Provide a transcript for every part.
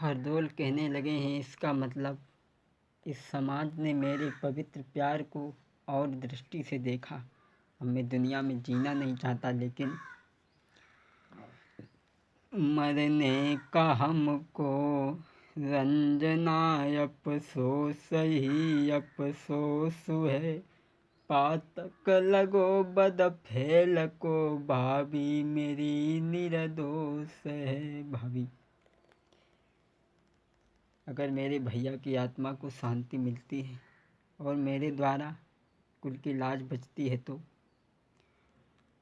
हरदोल कहने लगे हैं, इसका मतलब इस समाज ने मेरे पवित्र प्यार को और दृष्टि से देखा। अब मैं दुनिया में जीना नहीं चाहता, लेकिन मरने का हमको रंजना अफसोस ही अफसोस है। पातक लगो बद फैल को, भाभी मेरी निर्दोष है। भाभी, अगर मेरे भैया की आत्मा को शांति मिलती है और मेरे द्वारा कुल की लाज बचती है तो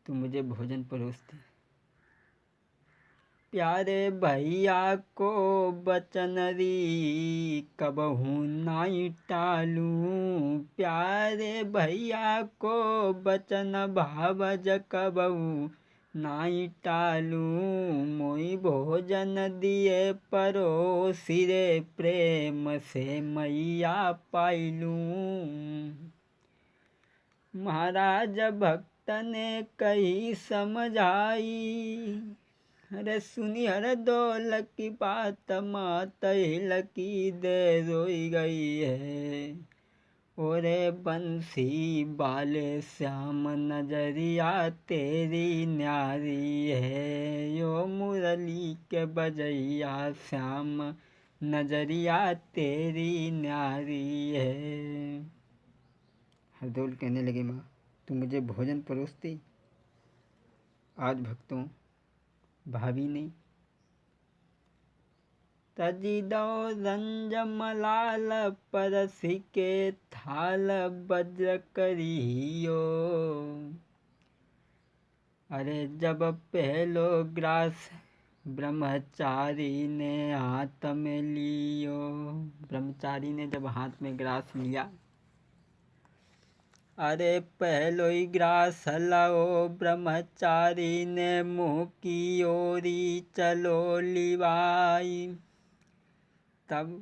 मुझे भोजन परोसते। प्यारे भैया को बचन री कबहू नाई टालूं, प्यारे भैया को बचन भावज कबहू नाई टालूं। मोई भोजन दिए परोसी रे, प्रेम से मैया पाइलूं। महाराज भक्त ने कही समझाई, अरे सुनी हरदौल की बात, मात लकी दे रोई गई है। ओरे बंसी बाले श्याम नजरिया तेरी न्यारी है। यो मुरली के बजैया श्याम नजरिया तेरी न्यारी है। हरदौल कहने लगे, माँ तू मुझे भोजन परोसती, आज भक्तों भाभी नहीं। तजी दो रंज मलाल परसी के थाल बज्र करियो। अरे जब पहलो ग्रास ब्रह्मचारी ने हाथ में लियो। ब्रह्मचारी ने जब हाथ में ग्रास लिया, अरे पहलो ही ग्रास लाओ ब्रह्मचारी ने, मुँह की ओरी चलो लिवाई। तब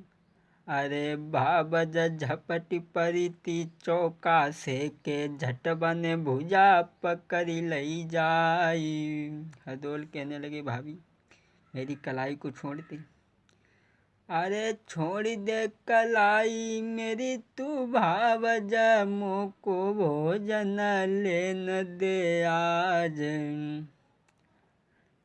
अरे भावज झपट परिती चौका से के, झट बने भुजा पकड़ी लई जाई। हरदौल कहने लगे, भाभी मेरी कलाई को छोड़ दे। अरे छोड़ दे कलाई मेरी तू भावज, मोको भोजन लेन दे आज।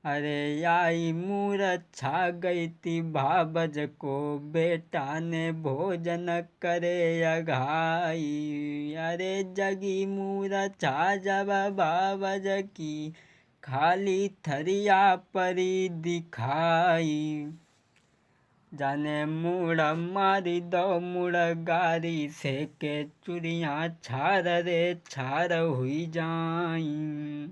अरे आई मूर्छा गई थी भावज को, बेटा ने भोजन करे अघाई। अरे जगी मूर्छा जब भावज की, खाली थरिया परी दिखाई। जाने मुड़ मारी दो मुड़ गारी से के, चुरिया छार रे छार हुई जाई।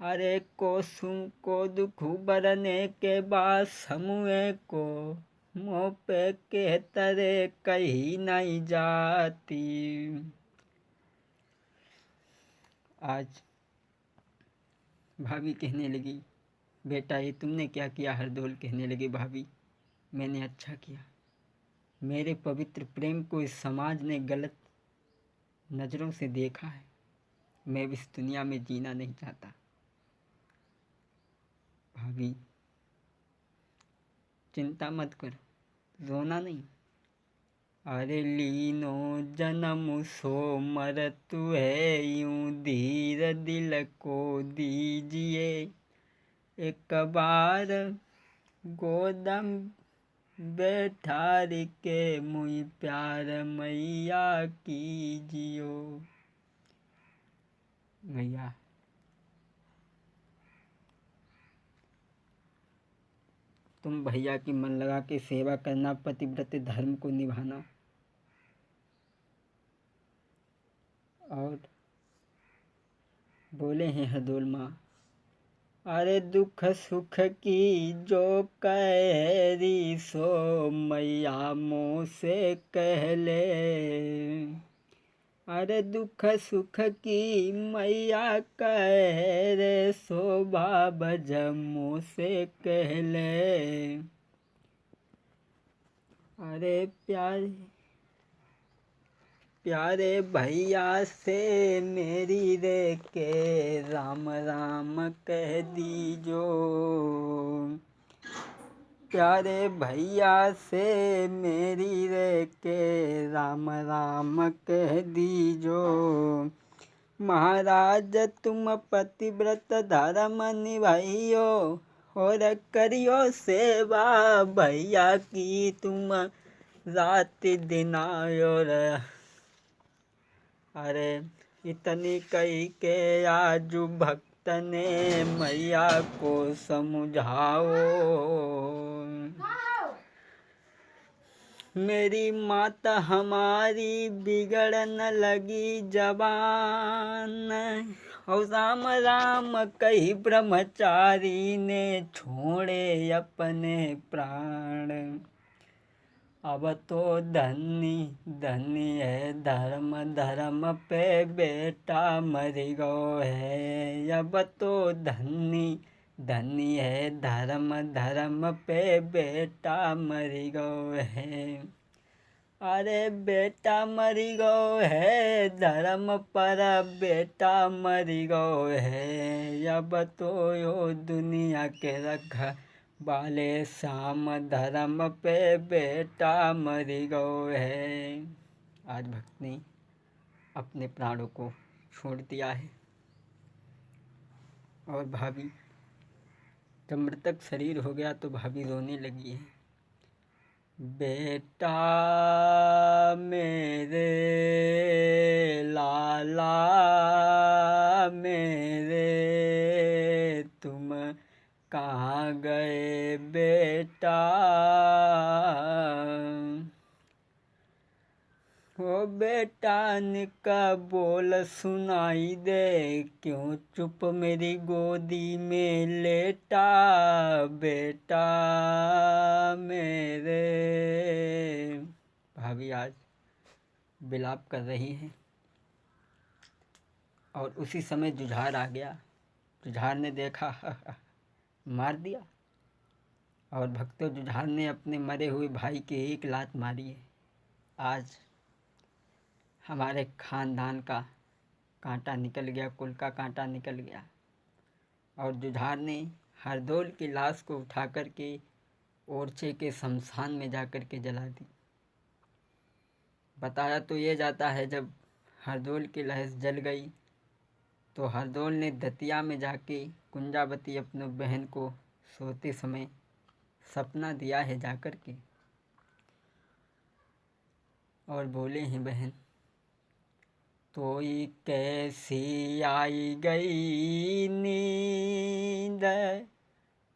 अरे कोसू को दुख बरने के बाद समूह को, मुँह पे के तरे कहीं नहीं जाती। आज भाभी कहने लगी, बेटा ये तुमने क्या किया। हरदौल कहने लगे, भाभी मैंने अच्छा किया। मेरे पवित्र प्रेम को इस समाज ने गलत नज़रों से देखा है। मैं इस दुनिया में जीना नहीं चाहता। भाभी चिंता मत करो, रोना नहीं। अरे लीनो जन्म सो मरतु है, यूं धीर दिल को दीजिए। एक बार गोदम बैठार के, मुई प्यार मैया कीजियो। मैया तुम भैया की मन लगा के सेवा करना, पतिव्रत धर्म को निभाना। और बोले हैं हरदौल माँ, अरे दुख सुख की जो कहरी, सो मैया मोह से कह ले। अरे दुख सुख की मैया कह रे, सो भावज मुँह से कह ले। अरे प्यारे भैया से मेरी रे के, राम राम कह दीजो। प्यारे भैया से मेरी रे के राम राम कह दीजो। महाराज तुम पतिव्रत धर्म निभाइयो और करियो सेवा भैया की तुम रात दिन आयो रे। अरे इतनी कही के आजू भक्त ने मैया को समझाओ। मेरी माता हमारी बिगड़न लगी जबान और राम राम कही ब्रह्मचारी ने छोड़े अपने प्राण। अब तो धनी धनी है धर्म धर्म पे बेटा मर गो है। अब तो धनी धनी है धर्म धर्म पे बेटा मर गो है। अरे बेटा मर गो है धर्म पर बेटा मर गो है। अब तो यो दुनिया के रखा बाले शाम धर्म पे बेटा मर गो है। आज भक्त ने अपने प्राणों को छोड़ दिया है और भाभी जब मृतक शरीर हो गया तो भाभी रोने लगी है। बेटा मेरे लाला मेरे तुम कहाँ गए बेटा। ओ बेटा निका बोल सुनाई दे क्यों चुप मेरी गोदी में लेटा। बेटा मेरे भाभी आज विलाप कर रही है और उसी समय जुझार आ गया। जुझार ने देखा मार दिया और भक्तों जुझार ने अपने मरे हुए भाई के एक लात मारी है। आज हमारे खानदान का कांटा निकल गया, कुल का कांटा निकल गया। और जुझार ने हरदौल की लाश को उठा कर के ओरछे के शमशान में जा कर के जला दी। बताया तो ये जाता है जब हरदौल की लाश जल गई तो हरदौल ने दतिया में जाके कुंजावती अपने बहन को सोते समय सपना दिया है जाकर के और बोले हैं बहन तोई कैसी आई गई नींद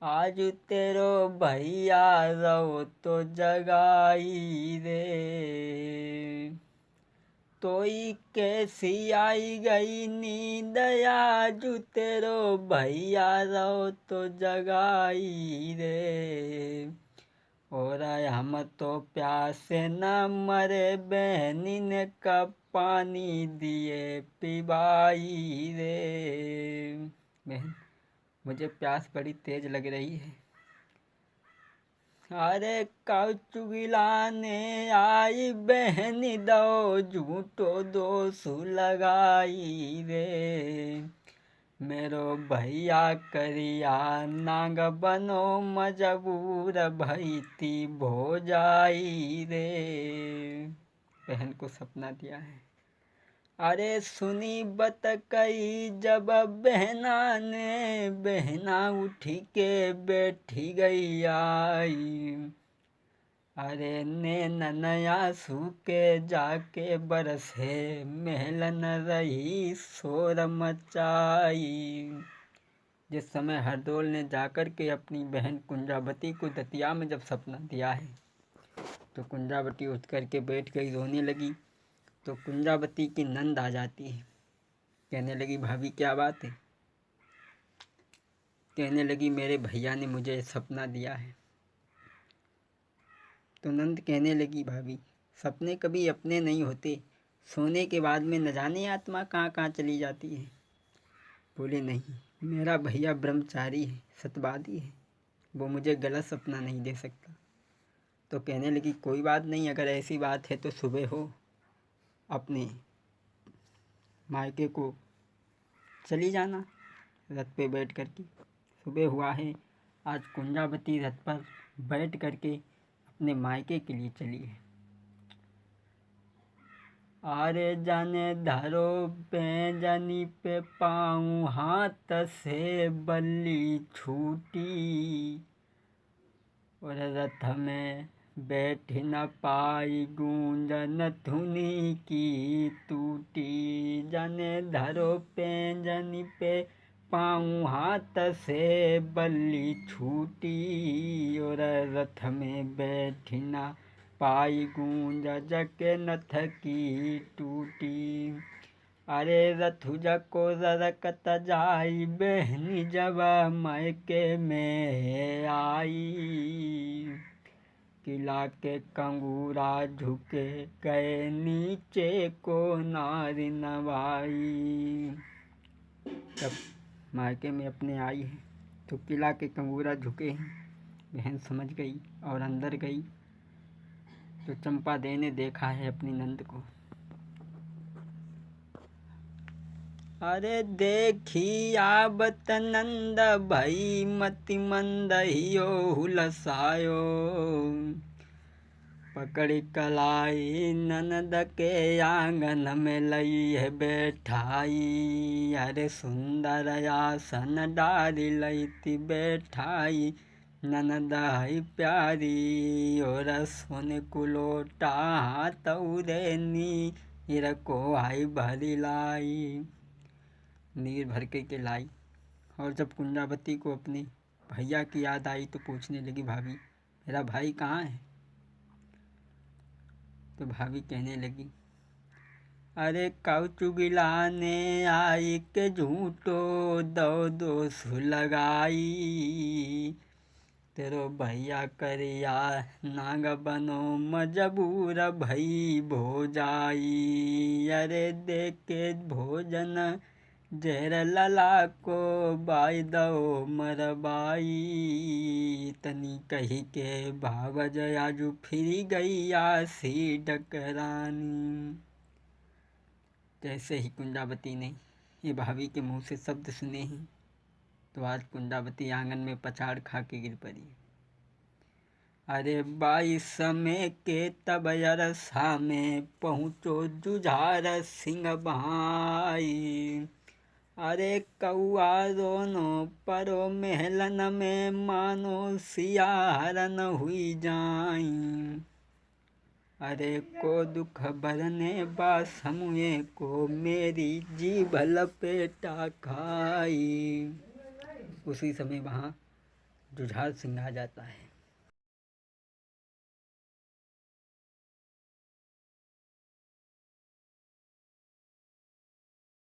आज तेरो भैया रो तो जगाई रे। तोई कैसी आई गई नींद आज तेरो भैया रो तो जगाई रे। और हम तो प्यासे न मरे बहनी ने कब पानी दिए पिबाई रे। बहन मुझे प्यास बड़ी तेज लग रही है। अरे कौचुगिलाने आई बहनी दो झूठो दोष लगाई रे। मेरो भैया करिया नाग बनो मजबूर भईती भोजाई रे। बहन को सपना दिया है। अरे सुनी बत कई जब बहना ने बहना उठी के बैठी गई आई। अरे नया सूके जाके बरसे महल न रही शोर मचाई। जिस समय हरदौल ने जाकर के अपनी बहन कुंजावती को दतिया में जब सपना दिया है तो कुंजावती उठ कर के बैठ गई रोने लगी। तो कुंजावती की नंद आ जाती है। कहने लगी भाभी क्या बात है। कहने लगी मेरे भैया ने मुझे सपना दिया है। तो नंद कहने लगी भाभी सपने कभी अपने नहीं होते, सोने के बाद में न जाने आत्मा कहाँ कहाँ चली जाती है। बोले नहीं मेरा भैया ब्रह्मचारी है, सत्यवादी है, वो मुझे गलत सपना नहीं दे सकता। तो कहने लगी कोई बात नहीं, अगर ऐसी बात है तो सुबह हो अपने मायके को चली जाना रथ पे बैठ कर के। सुबह हुआ है। आज कुंजावती रथ पर बैठ करके अपने मायके के लिए चली है। आरे जाने धरो पैंजनी पे पाऊँ, हाथ से बल्ली छूटी, और रथ में बैठ न पाई, गूंजन धुनी की टूटी। जाने धरो पैंजनी पे पाऊँ, हाथ से बल्ली छूटी, और रथ में बैठ न पाई, गूंज जके नथ की टूटी। अरे रथु जको ररकत जाई, बहनी जब मायके में आई, किला के कंगूरा झुके गए, नीचे को नारी नवाई। जब मायके में अपने आई है तो किला के कंगूरा झुके हैं। बहन समझ गई और अंदर गई तो चंपा देवी ने देखा है अपनी नंद को। अरे देखी आवत नंद भई, मति मंद हियो हुलसायो, पकड़ी कलाई ननद के आंगन में लई है बैठाई। अरे सुंदर आसन डाली लई थी बैठाई, ननद है प्यारी, और सोने कुलोटा हाथ उरे नीर को आई भरी लाई। नीर भर के लाई। और जब कुंजावती को अपनी भैया की याद आई तो पूछने लगी, भाभी मेरा भाई कहाँ है? तो भाभी कहने लगी, अरे कौचुगिलाने आई के झूठो दो दोष लगाई, तेरो भैया करिया नाग बनो मजबूर भई भोजाई। अरे देखे भोजन जहर लला को बाई दो मरबाई, तनी कही के भावज आजू फिर गई आसी डकरानी। जैसे ही कुंजावती ने ये भाभी के मुंह से शब्द सुने हैं तो आज कुंजावती आंगन में पछाड़ खा के गिर पड़ी। अरे बाई समय के तब अरसा में पहुँचो जुझार सिंह भाई, अरे कौआ दोनों परो महलन में मानो सियारन हुई जाई। अरे को दुख भरने बा समुए को, मेरी जीभ लपेटा खाई। उसी समय वहाँ जुझार सिंह आ जाता है।